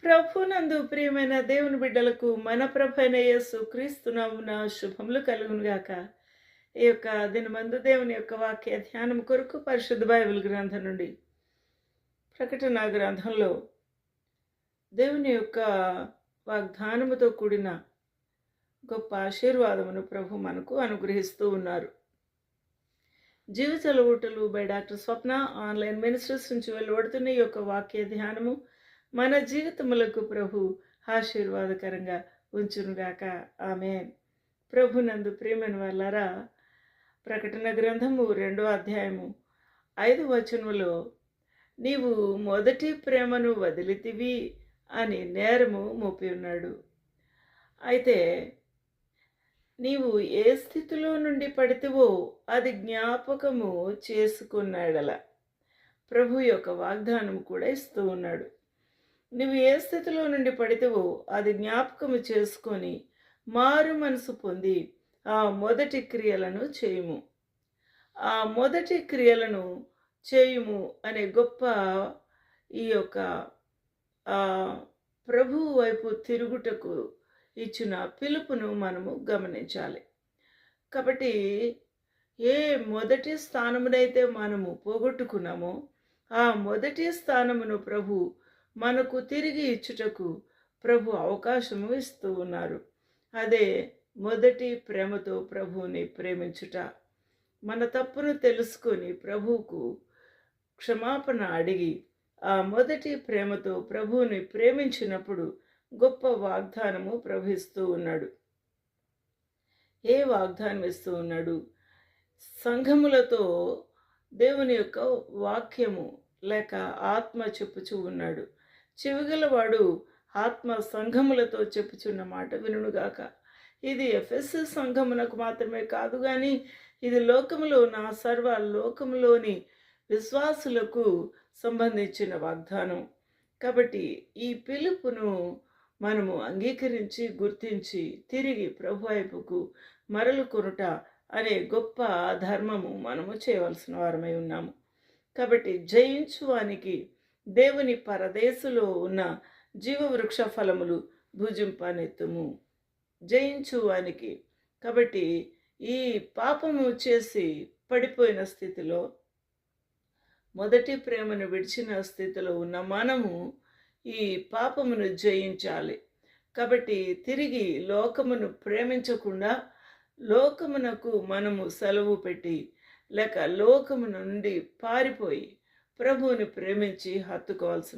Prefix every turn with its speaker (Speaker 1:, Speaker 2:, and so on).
Speaker 1: ప్రభునందు ప్రియమైన దేవుని బిడ్డలకు మన ప్రభైన యేసు క్రీస్తు నామమున శుభములు కలుగును గాక. ఈ యొక్క దినమందు దేవుని యొక్క వాక్య ధ్యానం కొరకు పరిశుద్ధ బైబిల్ గ్రంథం నుండి ప్రకటన గ్రంథంలో దేవుని యొక్క వాగ్దానముతో కూడిన గొప్ప ఆశీర్వాదమును ప్రభు మనకు అనుగ్రహిస్తూ ఉన్నారు. జీవిత ఊటలు by doctor Swapna online ministries నుంచి వెలువడుతున్న ఈ యొక్క వాక్య ధ్యానము మన జీవితములకు ప్రభు ఆశీర్వాదకరంగా ఉంచునుగాక. ఆమేన్. ప్రభునందు ప్రియమైన వాళ్ళారా, ప్రకటన గ్రంథము 2వ అధ్యాయము 5వ వచనములో నీవు మొదటి ప్రేమను వదిలితివి అని నేరము మోపి ఉన్నాడు. అయితే నీవు ఏ స్థితిలో నుండి పడితివో అది జ్ఞాపకము చేసుకున్నాడల ప్రభు యొక్క వాగ్దానం కూడా ఇస్తూ ఉన్నాడు. నువ్వు ఏ స్థితిలో నుండి పడితేవో అది జ్ఞాపకము చేసుకొని మారు మనసు పొంది ఆ మొదటి క్రియలను చేయుము. ఆ మొదటి క్రియలను చేయుము అనే గొప్ప ఈ యొక్క ప్రభువు వైపు తిరుగుటకు ఇచ్చిన పిలుపును మనము గమనించాలి. కాబట్టి ఏ మొదటి స్థానమునైతే మనము పోగొట్టుకున్నామో ఆ మొదటి స్థానమును ప్రభు మనకు తిరిగి ఇచ్చుటకు ప్రభు అవకాశము ఇస్తూ ఉన్నారు. అదే మొదటి ప్రేమతో ప్రభువుని ప్రేమించుట. మన తప్పును తెలుసుకొని ప్రభువుకు క్షమాపణ అడిగి ఆ మొదటి ప్రేమతో ప్రభువుని ప్రేమించినప్పుడు గొప్ప వాగ్దానము ప్రభు ఇస్తూ ఉన్నాడు. ఏ వాగ్దానం ఇస్తూ ఉన్నాడు? సంఘములతో దేవుని యొక్క వాక్యము లేక ఆత్మ చెప్పుచూ ఉన్నాడు. చెవిగలవాడు ఆత్మ సంఘములతో చెప్పుచున్న మాట వినుగాక. ఇది ఎఫెసు సంఘమునకు మాత్రమే కాదు కానీ ఇది లోకములో నా సర్వ లోకములోని విశ్వాసులకు సంబంధించిన వాగ్దానం. కాబట్టి ఈ పిలుపును మనము అంగీకరించి గుర్తించి తిరిగి ప్రభు వైపుకు మరలు కొనుట అనే గొప్ప ధర్మము మనము చేయవలసిన వారమై ఉన్నాము. కాబట్టి జయించువానికి దేవుని పరదేశులో ఉన్న జీవవృక్ష ఫలములు భుజింపనెత్తుము. జయించువానికి. కాబట్టి ఈ పాపము చేసి పడిపోయిన స్థితిలో మొదటి ప్రేమను విడిచిన స్థితిలో ఉన్న మనము ఈ పాపమును జయించాలి. కాబట్టి తిరిగి లోకమును ప్రేమించకుండా లోకమునకు మనము సెలవు పెట్టి లేక లోకము నుండి పారిపోయి ప్రభువుని ప్రేమించి హత్తుకోవాల్సిన